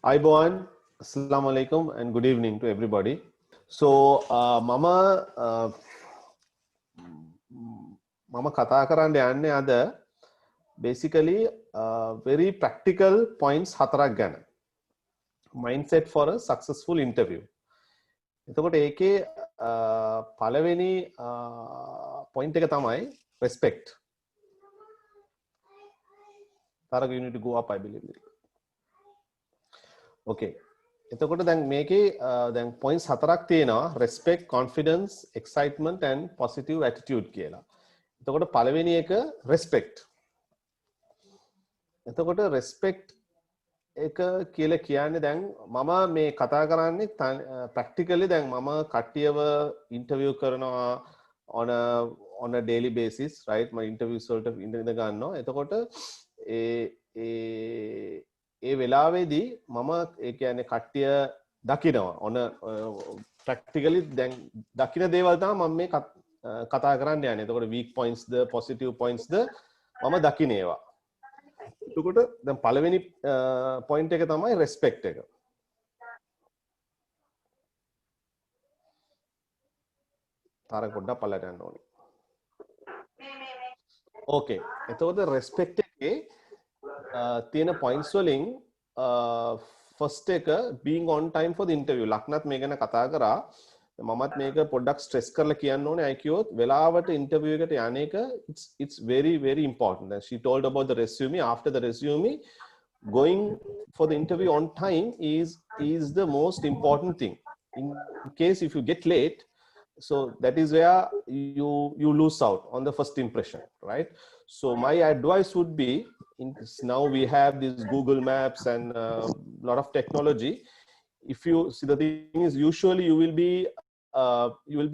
Ayubowan, Assalamu alaikum, and good evening to everybody. So, Mama kata karande anne ada basically very practical points hatarak gana. Mindset for a successful interview. එතකොට ඒකේ පළවෙනි point එක තමයි respect. Tarak, you need to go up, I believe. Okay. එතකොට දැන් මේකේ දැන් points හතරක් තියෙනවා respect, confidence, excitement and positive attitude කියලා. එතකොට පළවෙනි එක respect. එතකොට respect එක කියලා කියන්නේ දැන් මම මේ කතා කරන්නේ practically දැන් මම කට්ටියව interview කරනවා on a daily basis, right? My interviews වලට ඉඳ ගන්නවා. එතකොට ඒ වෙලාවේදී මම ඒ කියන්නේ කට්ටිය දකිනවා on a practically දැන් දකින දේවල් තමයි මම මේ කතා කරන්න යන්නේ. එතකොට weak points ද positive points ද මම දකින ඒවා. එතකොට දැන් පළවෙනි point එක තමයි respect එක. තාරක පොඩ්ඩක් පල්ලට යන්න ඕනේ. Okay. එතකොට respect එකේ තියෙන points වලින් first එක being on time for the interview. ලක්නත් මේ ගැන කතා කරා. මමත් මේක පොඩ්ඩක් stress කරලා කියන්න ඕනේ. අය කිව්වොත් වෙලාවට interview එකට යන එක it's very very important. And she told about the resume. After the resume, going for the interview on time is the most important thing. In case if you get late, so that is where you lose out on the first impression, right? So my advice would be, now we have this Google Maps and lot of technology. If you see, the thing is usually you will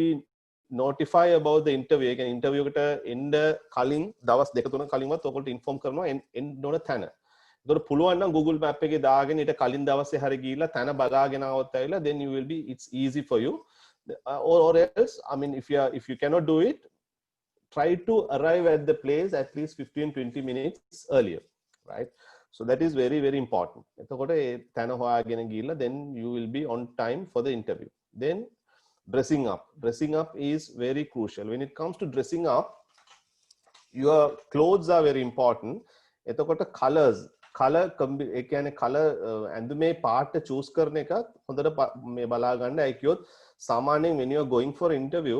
be notified about the interview. Again, interview කට එන්න කලින් දවස් දෙක තුන කලින්වත් ඔයගොල්ලෝ inform කරනවා එන්න ඕන තැන. ඒකට පුළුවන් නම් Google Map එකේ දාගෙන ඊට කලින් දවසේ හරි ගිහිල්ලා තැන බලාගෙන આવත් ඇවිල්ලා then you will be, it's easy for you. Or else, I mean, if you cannot do it, try to arrive at the place at least 15-20 minutes earlier, right? So that is very very important. එතකොට ඒ තැන හොයාගෙන ගිහිල්ලා then you will be on time for the interview. Then dressing up is very crucial. When it comes to dressing up, your clothes are very important. එතකොට color ඒ කියන්නේ color ඇඳුමේ පාට choose කරන එක හොඳට මේ බලා ගන්න. අය කියොත් සාමාන්‍යයෙන් when you are going for interview,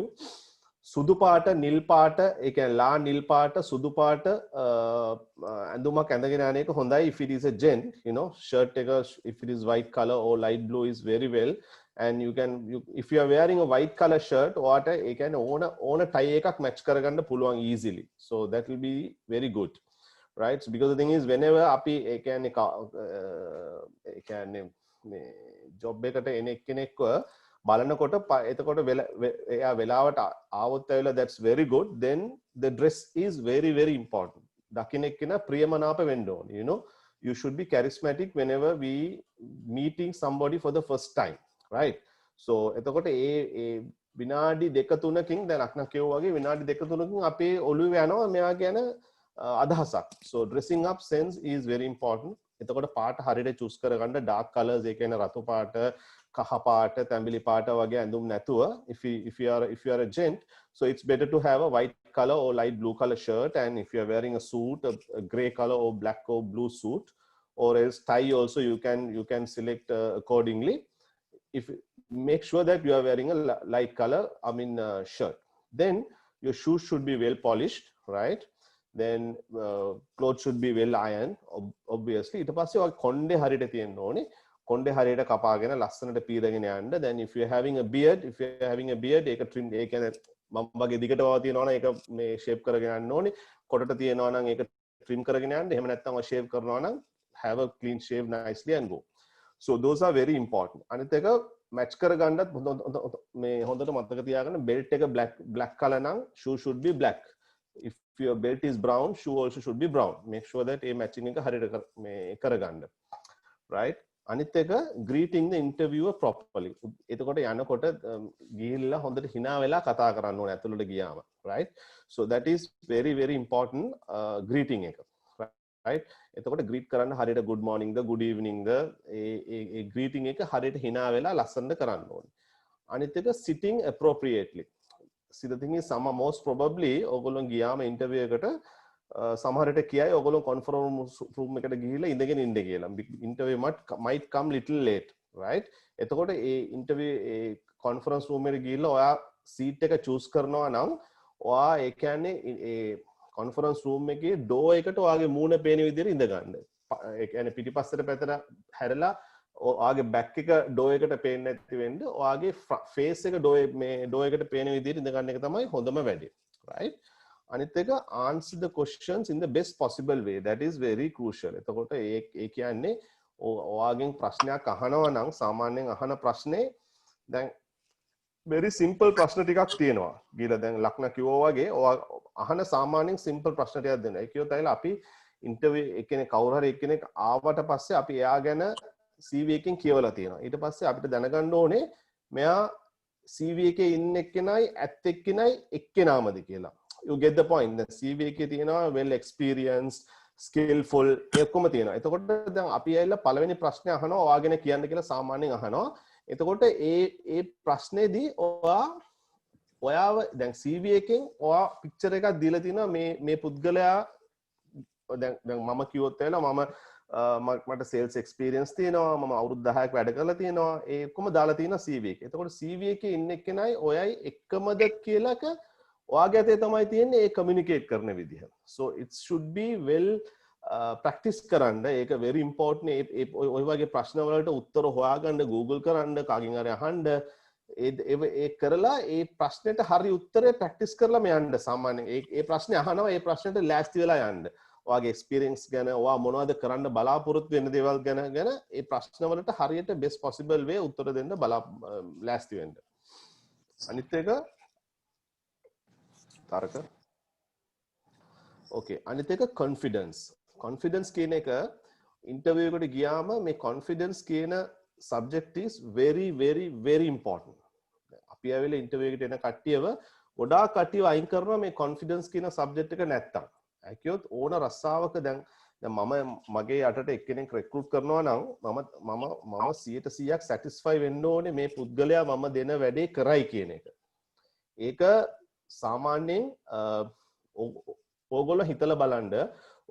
සුදු පාට, නිල් පාට, ඒ කියන්නේ ලා නිල් පාට, සුදු පාට ඇඳුමක් ඇඳගෙන යන එක හොඳයි if it is a gent, you know, shirt එක if it is white color or light blue is very well. And if you are wearing a white color shirt, ඔයාට ඒ කියන්නේ ඕන tie එකක් match කරගන්න පුළුවන් easily. So that will be very good, right? So because the thing is, whenever අපි ඒ කියන්නේ මේ job එකට එන එක්කෙනෙක්ව බලනකොට එතකොට එයා වෙලාවට ආවොත් ඇවිල්ලා that's very good. Then the dress is very very important. දකින්න එක්කෙනා ප්‍රියමනාප වෙන්න ඕනේ. You know, you should be charismatic whenever we meeting somebody for the first time, right? So එතකොට ඒ විනාඩි දෙක තුනකින් දැන් අක්න කියෝ වගේ විනාඩි දෙක තුනකින් අපේ ඔළුවේ යනවා මෙයා ගැන අදහසක්. So dressing up sense is very important. එතකොට පාට හරියට choose කරගන්න dark colors, ඒ කියන්නේ රතු පාට, කහ පාට, තැඹිලි පාට වගේ ඇඳුම් නැතුව if you are a gent, so it's better to have a white color or light blue color shirt. And if you are wearing a suit, a gray color or black or blue suit, or else tie also you can select accordingly. If make sure that you are wearing a light color shirt. Then your shoes should be well polished, right? Then clothes should be well ironed, obviously. ඊට පස්සේ ඔය කොණ්ඩේ හරියට තියෙන්න ඕනේ. කොණ්ඩේ හරියට කපාගෙන ලස්සනට පීරගෙන යන්න. Then if you are having a beard, ඒක trim, ඒ කියන්නේ මම වගේ දිගට වව තියෙනවා නම් ඒක මේ shape කරගෙන යන්න ඕනේ. කොටට තියෙනවා නම් ඒක trim කරගෙන යන්න. එහෙම නැත්නම් ඔය shave කරනවා නම් have a clean shave nicely and go. So those are very important. අනිත් එක match කරගන්නත් මේ හොඳට මතක තියාගන්න, belt එක black color නම් shoe should be black. If your belt is brown, shoe also should be brown. Make sure that a matching එක හරියට මේ කරගන්න, right? අනිත් එක greeting the interviewer properly. එතකොට යනකොට ගිහිල්ලා හොඳට hina වෙලා කතා කරන්න ඕනේ ඇතුළට ගියාම, right? So that is very very important greeting එක, right? එතකොට greet කරන්න හරියට good morning ද good evening ද ඒ greeting එක හරියට hina වෙලා ලස්සනට කරන්න ඕනේ. අනිත් එක sitting appropriately. See the thing is most probably ඔයගොල්ලෝ ගියාම interview එකට සමහරට කියයි ඔයගොල්ලෝ conference room එකට ගිහිල්ලා ඉඳගෙන ඉන්න කියලා. interview might come little late, right? එතකොට ඒ interview ඒ conference room එකට ගිහිල්ලා ඔයා seat එක choose කරනවා නම් ඔයා ඒ කියන්නේ ඒ conference room එකේ door එකට ඔයාගේ මූණ පේන විදිහට ඉඳ ගන්න. ඒ කියන්නේ පිටිපස්සට පැත්තට හැරලා ඔයාගේ back එක door එකට පේන්නේ නැති වෙන්න ඔයාගේ face එක door එකට පේන විදිහට ඉඳ ගන්න එක තමයි හොඳම වැඩේ, right? අනිත් එක answer the questions in the best possible way. That is very crucial. එතකොට ඒ කියන්නේ ඔයාගෙන් ප්‍රශ්නයක් අහනවා නම් සාමාන්‍යයෙන් අහන ප්‍රශ්නේ දැන් very simple ප්‍රශ්න ටිකක් තියෙනවා. ගිහලා දැන් ලක්න කිව්වා වගේ ඔයා අහන සාමාන්‍යයෙන් simple ප්‍රශ්න ටිකක් දෙනවා. ඒ කියොත් ඇයිලා අපි ඉන්ටර්විව් එකනේ කවුරු හරි එක්කෙනෙක් ආවට පස්සේ අපි එයා ගැන CV එකෙන් කියවලා තියෙනවා. ඊට පස්සේ අපිට දැනගන්න ඕනේ මෙයා CV එකේ ඉන්න එක්කෙනයි ඇත්ත එක්කෙනයි එක්කෙනාමද කියලා. You get the point. The CV එකේ තියෙනවා well experienced, skillful ඔක්කොම තියෙනවා. එතකොට දැන් අපි ඇවිල්ලා පළවෙනි ප්‍රශ්නේ අහනවා ඔයාගෙන කියන්න කියලා සාමාන්‍යයෙන් අහනවා. එතකොට ඒ ප්‍රශ්නේදී ඔයාව දැන් CV එකෙන් ඔයා පික්චර් එකක් දීලා තිනවා මේ පුද්ගලයා දැන් මම කිව්වොත් ඇවිල්ලා මට sales experience තියෙනවා මම අවුරුදු 10ක් වැඩ කරලා තියෙනවා ඒ ඔක්කොම දාලා තියෙනවා CV එකේ. එතකොට CV එකේ ඉන්න එක්කෙනයි ඔයයි එකමද කියලාක ඔයාගේ අතේ තමයි තියෙන්නේ ඒ කමියුනිකේට් කරන විදිහ. So it should be well practice කරන්න. ඒක very important. ඔය වගේ ප්‍රශ්න වලට උත්තර හොයාගන්න Google කරන්න කාගෙන් හරි අහන්න ඒ කරලා ඒ ප්‍රශ්නෙට හරි උත්තරේ practice කරලා යන්න. සාමාන්‍යයෙන් ඒ ප්‍රශ්නේ අහනවා ඒ ප්‍රශ්නෙට ලෑස්ති වෙලා යන්න. ඔයාගේ experience ගැන ඔයා මොනවද කරන්න බලාපොරොත්තු වෙන දේවල් ගැන ඒ ප්‍රශ්න වලට හරියට best possible way උත්තර දෙන්න ලෑස්ති වෙන්න. අනිත් එක තරක ඕකේ අනිත් එක confidence කියන එක ඉන්ටර්විව් එකට ගියාම මේ confidence කියන subject is very very very important. අපි ආවෙලා ඉන්ටර්විව් එකට එන කට්ටියව ගොඩාක් කට්ටියව අයින් කරනවා මේ confidence කියන subject එක නැත්තම්. ඇකියොත් ඕන රස්සාවක දැන් මම මගේ යටට එක්කෙනෙක් recruit කරනවා නම් මම 100% satisfy වෙන්න ඕනේ මේ පුද්ගලයා මම දෙන වැඩේ කරයි කියන එක. ඒක සාමාන්‍යයෙන් ඕගොල්ලෝ හිතලා බලන්න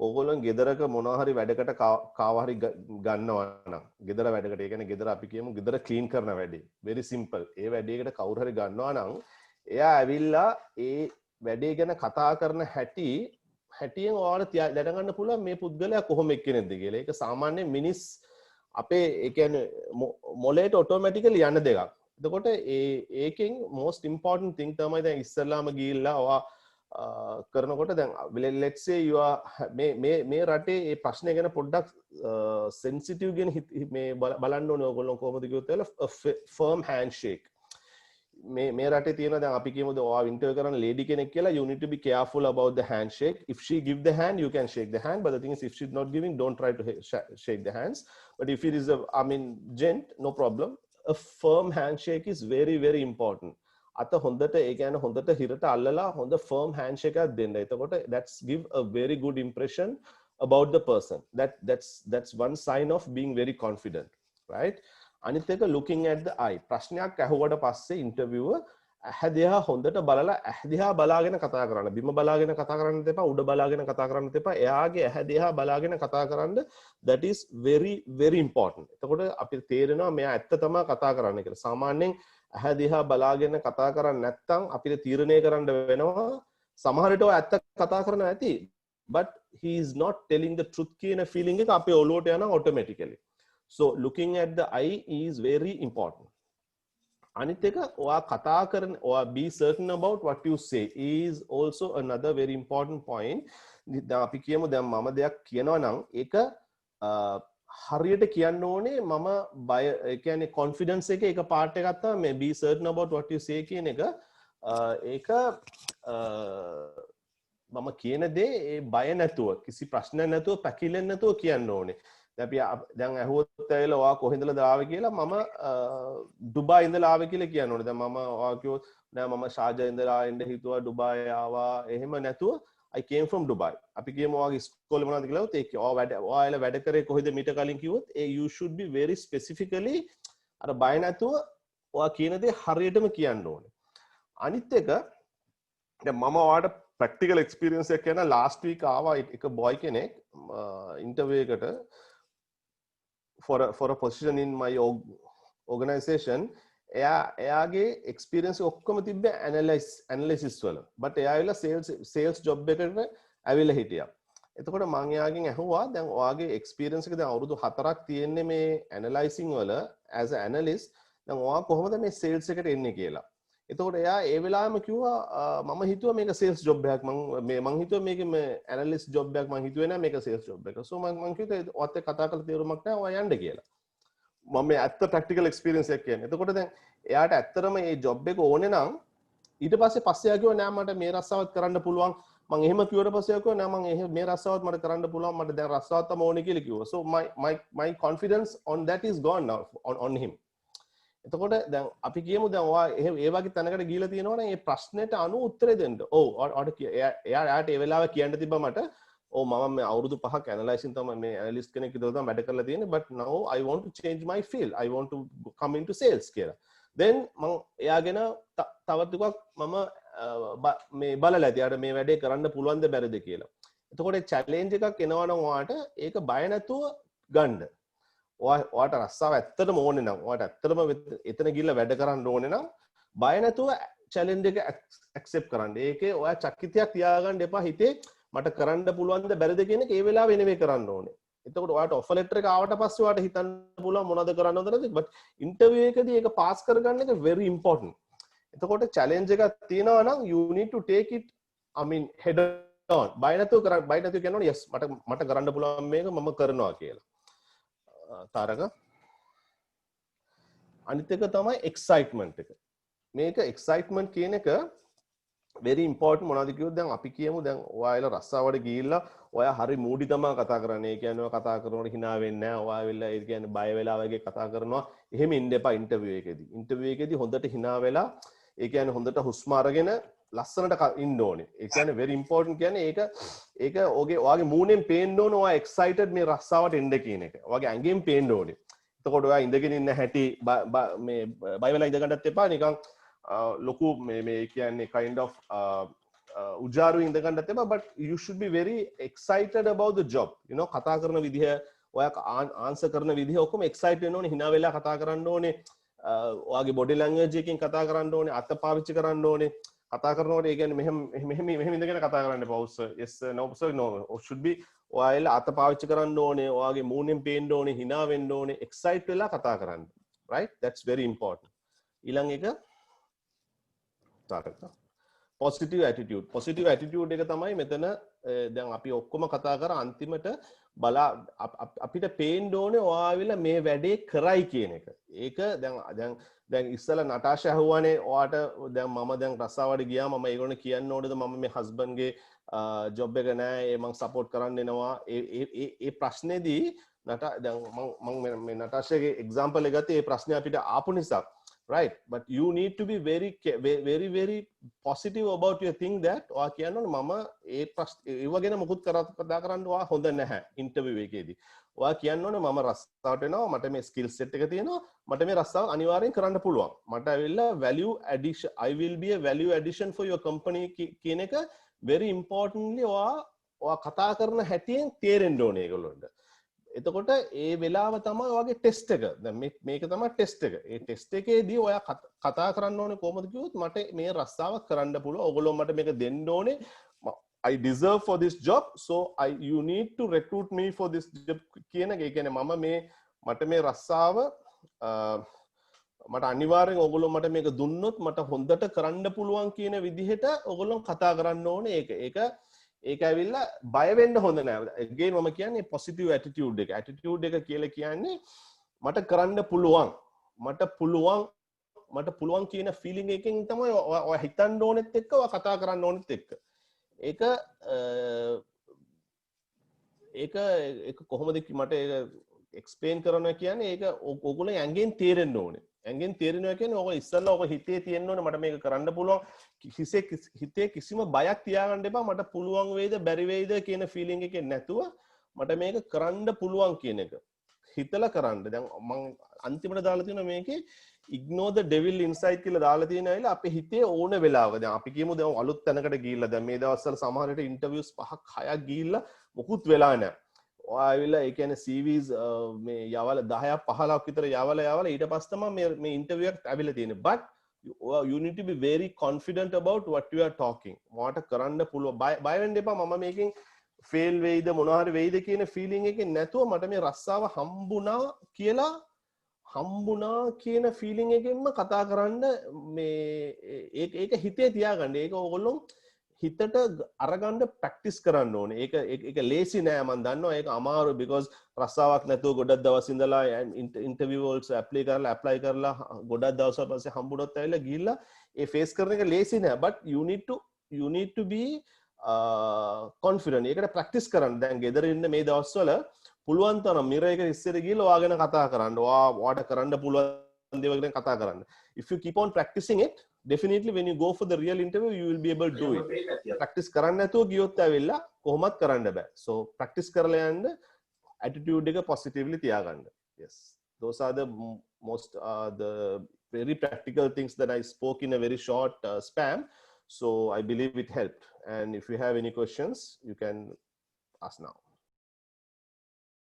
ඕගොල්ලෝ ගෙදරක මොනවා හරි වැඩකට කාව හරි ගන්නවා නම් ගෙදර වැඩකට ඒ කියන්නේ ගෙදර අපි කියමු ගෙදර ක්ලීන් කරන වැඩේ very simple ඒ වැඩේකට කවුරු හරි ගන්නවා නම් එයා ඇවිල්ලා ඒ වැඩේ ගැන කතා කරන හැටියෙන් ඔයාලට දැනගන්න පුළුවන් මේ පුද්ගලයා කොහොම එක්කෙනෙක්ද කියලා. ඒක සාමාන්‍ය මිනිස් අපේ ඒ කියන්නේ මොලේට ඔටෝමැටිකලි යන දෙයක්. එතකොට ඒකෙන් most important thing තමයි දැන් ඉස්සල්ලාම ගිහිල්ලා ඔයා කරනකොට දැන් let's say you are මේ රටේ මේ ප්‍රශ්නේ ගැන පොඩ්ඩක් sensitive ගැන මේ බලන්න ඕනේ ඔයගොල්ලෝ කොහොමද කිව්වොත් firm handshake මේ රටේ තියෙන දැන් අපි කියමුද ඔයා ඉන්ටර්විව් කරන lady කෙනෙක් කියලා you need to be careful about the handshake. If she give the hand you can shake the hand, but the thing is if she's not giving don't try to shake the hands. But if it is gent no problem. A firm handshake is very very important. අත හොඳට ඒ කියන්නේ හොඳට හිරට අල්ලලා හොඳ firm handshake එකක් දෙන්න. එතකොට that's give a very good impression about the person. That's one sign of being very confident, right? අනිත් එක looking at the eye. ප්‍රශ්නයක් අහුවට පස්සේ interviewer ඇහැදියා හොඳට බලලා ඇහැදියා බලාගෙන කතා කරන්න. බිම බලාගෙන කතා කරන්න දෙපා, උඩ බලාගෙන කතා කරන්න දෙපා. එයාගේ ඇහැදියා බලාගෙන කතා කරන්න. That is very very important. එතකොට අපිට තේරෙනවා මෙයා ඇත්ත තමයි කතා කරන්නේ කියලා. සාමාන්‍යයෙන් ඇහැදියා බලාගෙන කතා කරන්නේ නැත්නම් අපිට තීරණය කරන්න වෙනවා. සමහර විට ඔය ඇත්ත කතා කරනවා ඇති. But he is not telling the truth කියන feeling එක අපේ ඔළුවට යනවා automatically. So looking at the eye is very important. අනිත් එක ඔයා කතා කරන ඔයා be certain about what you say is also another very important point. දැන් අපි කියමු දැන් මම දෙයක් කියනවා නම් ඒක හරියට කියන්න ඕනේ මම බය ඒ කියන්නේ confidence එක පාර්ට් එකක් තමයි මේ be certain about what you say කියන එක ඒක මම කියන දේ ඒ බය නැතුව කිසි ප්‍රශ්නයක් නැතුව පැකිලෙන්නේ නැතුව කියන්න ඕනේ. දැන් ඇහුවොත් ඇවිල්ලා ඔයා කොහෙන්දද ආවේ කියලා මම ඩුබායි ඉඳලා ආවේ කියලා කියන්න ඕනේ. දැන් මම ඔයා කිව්වොත් නෑ මම ෂාර්ජා ඉඳලා එන්න හිතුවා ඩුබායි ආවා එහෙම නැතුව I came from Dubai. අපි කියමු ඔයාගේ ඉස්කෝලේ මොනවද කියලා උත් ඒක ඔයාලා වැඩ කරේ කොහෙද මීට කලින් කිව්වොත් you should be very specifically අර බය නැතුව ඔයා කියන දේ හරියටම කියන්න ඕනේ. අනිත් එක දැන් මම ඔයාලට ප්‍රැක්ටිකල් එක්ස්පීරියන්ස් එකක් කියන ලාස්ට් වීක් ආවා එක බොයි කෙනෙක් ඉන්ටර්වියු එකට for a position in my organization. එයාගේ එක්ස්පීරියන්ස් ඔක්කොම තිබ්බේ ඇනලිසිස් වල. බට් එයා ඇවිල්ලා සේල්ස් ජොබ් එකකට ඇවිල්ලා හිටියා. එතකොට මම එයාගෙන් ඇහුවා දැන් ඔයාගේ එක්ස්පීරියන්ස් එක දැන් අවුරුදු 4ක් තියෙන්නේ මේ ඇනලයිසිං වල as a analyst. දැන් ඔයා කොහොමද මේ සේල්ස් එකට එන්නේ කියලා. එතකොට එයා ඒ වෙලාවෙම කිව්වා මම හිතුවා මේක සේල්ස් ජොබ් එකක් මම හිතුවා මේක ඇනලිස්ට් ජොබ් එකක් මම හිතුවේ නෑ මේක සේල්ස් ජොබ් එකක්. සෝ මම කිව්වා ඔයත් එක්ක කතා කරලා තේරුමක් නෑ ඔයා යන්න කියලා. මම මේ ඇත්ත ප්‍රැක්ටිකල් එක්ස්පීරියන්ස් එකක් කියන්නේ. එතකොට දැන් එයාට ඇත්තටම මේ ජොබ් එක ඕනේ නම් ඊට පස්සේ එයා කිව්වා නෑ මට මේ රස්සාවත් කරන්න පුළුවන්. මම එහෙම කිව්වට පස්සේ එයා කිව්වා නෑ මම මේ රස්සාවත් මට කරන්න පුළුවන්. මට දැන් රස්සාවත් තමයි ඕනේ කියලා කිව්වා. So my confidence on that is gone now on him. එතකොට දැන් අපි කියමු දැන් ඔයා ඒ වගේ තැනකට ගිහිලා තියෙනවා නම් මේ ප්‍රශ්නෙට අනුව උත්තරේ දෙන්න. ඔව් ඔයාට එයාට ඒ වෙලාවේ කියන්න තිබ්බා මට ඔව් මම මේ අවුරුදු 5ක් ඇනලයිසින් තමයි මේ ඇනලිස්ට් කෙනෙක් විදිහට තමයි වැඩ කරලා තියෙන්නේ but now I want to change my field. I want to come into sales කියලා. then මම එයාගෙන තව ටිකක් මම මේ බලලා ඇති. යාට මේ වැඩේ කරන්න පුළුවන්ද බැරිද කියලා. එතකොට චැලෙන්ජ් එකක් එනවා නම් ඔයාට ඒක බය නැතුව ගන්න. ඔයාට රස්සාව ඇත්තටම ඕනේ නම් ඔයාට ඇත්තටම එතන ගිහිල්ලා වැඩ කරන්න ඕනේ නම් බය නැතුව චැලෙන්ජ් එක ඇක්සෙප්ට් කරන්න. ඒකේ ඔයා චකිතයක් තියාගන්න එපා හිතේ මට කරන්න පුළුවන්ද බැරිද කියන එක ඒ වෙලාවෙ නෙමෙයි කරන්න ඕනේ. එතකොට ඔයාට ඔෆර් ලෙටර් එක ආවට පස්සේ ඔයාට හිතන්න පුළුවන් මොනවද කරන්න ඕනද නැද්ද? but ඉන්ටර්වියු එකදී ඒක පාස් කරගන්න එක very important. එතකොට චැලෙන්ජ් එකක් තියෙනවා නම් you need to take it I mean head on. බය නැතුව කියනවා yes මට කරන්න පුළුවන් මේක මම කරනවා කියලා. තාරක අනිත් එක තමයි එක්සයිට්මන්ට් එක. මේක එක්සයිට්මන්ට් කියන එක very important. මොනවද කිව්වොත් දැන් අපි කියමු දැන් ඔයාලා රස්සාවට ගිහිල්ලා ඔයා හරි මූඩි තමයි කතා කරන්නේ. ඒ කියන්නේ ඔයා කතා කරනකොට hina වෙන්නේ නැහැ. ඔයා වෙලා ඒ කියන්නේ බය වෙලා වගේ කතා කරනවා. එහෙම ඉන්න එපා ඉන්ටර්වියු එකේදී. ඉන්ටර්වියු එකේදී හොඳට hina වෙලා ඒ කියන්නේ හොඳට හුස්ම අරගෙන ලස්සනට ඉන්න ඕනේ. ඒ කියන්නේ very important කියන්නේ ඒක ඔයාගේ මූණෙන් පේන්න ඕන ඔයා excited මේ රස්සාවට එන්න කියන එක. ඔයාගේ ඇඟෙන් පේන්න ඕනේ. එතකොට ඔයා ඉඳගෙන ඉන්න හැටි මේ බය වෙලා ඉඳ ගන්නත් එපා නිකන් ලොකු මේ කියන්නේ kind of උජාරු ඉඳ ගන්නත් එපා but you should be very excited about the job. you know කතා කරන විදිහ ඔයා ආන්සර් කරන විදිහ ඔක්කොම excited වෙන්න ඕනේ. hina වෙලා කතා කරන්න ඕනේ. ඔයාගේ body language එකකින් කතා කරන්න ඕනේ. අත පාවිච්චි කරන්න ඕනේ. කතා කරනකොට ඒ කියන්නේ මෙහෙම ඉඳගෙන කතා කරන්න එපා. yes no sir no should be ඔයාලා අත පාවිච්චි කරන්න ඕනේ. ඔයාගේ මූණෙන් පේන්න ඕනේ, hina වෙන්න ඕනේ, excite වෙලා කතා කරන්න. right? That's very important. ඊළඟ එක තාරක positive attitude. positive attitude එක තමයි මෙතන දැන් අපි ඔක්කොම කතා කර අන්තිමට අපිට පේන්න ඕනේ ඔයාවිලා මේ වැඩේ කරයි කියන එක. ඒක දැන් ඉස්සලා නටාෂා අහුවානේ ඔයාට දැන් මම දැන් රස්සාවට ගියා මම ඒගොල්ලෝ කියන්න ඕනේද මම මේ හස්බන්ඩ්ගේ ජොබ් එක නෑ ඒ මං සපෝට් කරන්න එනවා ඒ ප්‍රශ්නේදී දැන් මම මේ නටාෂාගේ එක්සැම්පල් එක ගත්තේ ඒ ප්‍රශ්නේ අපිට ආපු නිසා right but you need to be very positive about your thing that ඔයා කියන්න ඕනේ මම ඒව ගැන මොකුත් කතා කරන්න ඔයා හොඳ නැහැ ඉන්ටර්විව් එකේදී ඔයා කියන්න ඕනේ මම රස්සාවට එනවා මට මේ ස්කිල් සෙට් එක තියෙනවා මට මේ රස්සාව අනිවාර්යෙන් කරන්න පුළුවන් මට ඇවිල්ලා value addition I will be a value addition for your company කියන එක very importantly ඔයා කතා කරන හැටියෙන් තේරෙන්න ඕනේ ඒගොල්ලන්ට එතකොට ඒ වෙලාව තමයි ඔයාගේ ටෙස්ට් එක. දැන් මේක තමයි ටෙස්ට් එක. ඒ ටෙස්ට් එකේදී ඔයා කතා කරන්න ඕනේ කොහොමද කිව්වොත් මට මේ රස්සාව කරන්න පුළුවන්. ඔයගොල්ලෝ මට මේක දෙන්න ඕනේ. I deserve for this job so you need to recruit me for this job කියන එක. ඒ කියන්නේ මට මේ රස්සාව මට අනිවාර්යෙන් ඔයගොල්ලෝ මට මේක දුන්නොත් මට හොඳට කරන්න පුළුවන් කියන විදිහට ඔයගොල්ලෝ කතා කරන්න ඕනේ. ඒක ඇවිල්ලා බය වෙන්න හොඳ නෑ. again මම කියන්නේ positive attitude එක. attitude එක කියලා කියන්නේ මට කරන්න පුළුවන්. මට පුළුවන් කියන feeling එකකින් තමයි ඔය හිතන්න ඕනෙත් එක්ක ඔය කතා කරන්න ඕනෙත් එක්ක. ඒක කොහොමද මට එක්ස්ප්ලেইন කරනවා කියන්නේ ඒක ඕගොල්ලෝ ඇඟෙන් තේරෙන්න ඕනේ. ඇඟෙන් තේරෙනවා කියන්නේ ඕක ඉස්සල්ලා ඕක හිතේ තියෙන්න ඕනේ මට මේක කරන්න පුළුවන්. හිතේ කිසිම බයක් තියාගන්න එපා මට පුළුවන් වේද බැරි වේද කියන ෆීලිං එකේ නැතුව මට මේක කරන්න පුළුවන් කියන එක. හිතලා කරන්න. දැන් මම අන්තිමට දාලා තියෙනවා මේකේ ignore the devil inside කියලා දාලා තියෙන අයලා අපේ හිතේ ඕන වෙලාවක දැන් අපි කියමු දැන් අලුත් තැනකට ගිහිල්ලා දැන් මේ දවස්වල සමහර විට ඉන්ටර්වියුස් 5ක් 6ක් ගිහිල්ලා මොකුත් වෙලා නැහැ. ඔයාවිලා ඒ කියන්නේ CVs මේ යවල 10ක් 15ක් විතර යවල ඊට පස්සේ තමයි මේ ඉන්ටර්වියු එකක් ඇවිල්ලා තියෙන්නේ. but you need to be very confident about what you are talking. මොකට කරන්න පුළුවන් බය වෙන්න එපා මම මේකෙන් ෆේල් වෙයිද මොනවා හරි වෙයිද කියන ෆීලිං එකෙන් නැතුව මට මේ රස්සාව හම්බුණා කියන ෆීලිං එකෙන්ම කතා කරන්න මේ ඒක හිතේ තියාගන්න. ඒක ඕගොල්ලෝ හිතට අරගන්න ප්‍රැක්ටිස් කරන්න ඕනේ. ඒක ලේසි නෑ මම දන්නවා. ඒක අමාරු because රස්සාවක් නැතුව ගොඩක් දවස් ඉඳලා ඉන්ටර්වියු වලට ඇප්ලයි කරලා ගොඩක් දවස් පස්සේ හම්බුනොත් ඇවිල්ලා ගිහිල්ලා ඒ ෆේස් කරන එක ලේසි නෑ. but you need to be confident. ඒකට ප්‍රැක්ටිස් කරන්න. දැන් ගෙදර ඉන්න මේ දවස්වල පුළුවන් තරම් මිරර් එක ඉස්සර ගිහලා ඔයා ගැන කතා කරන්න. ඔයාට කරන්න පුළුවන් දේවල් ගැන කතා කරන්න. If you keep on practicing it, definitely when you go for the real interview, you will be able to do it. Practice කරන්න නැතුව ගියොත් ඇවිල්ලා කොහොමත් කරන්න බෑ. So practice කරලා යන්න attitude එක positively තියාගන්න. Yes. Those are the most the very practical things that I spoke in a very short span. So I believe it helped. And if you have any questions, you can ask now.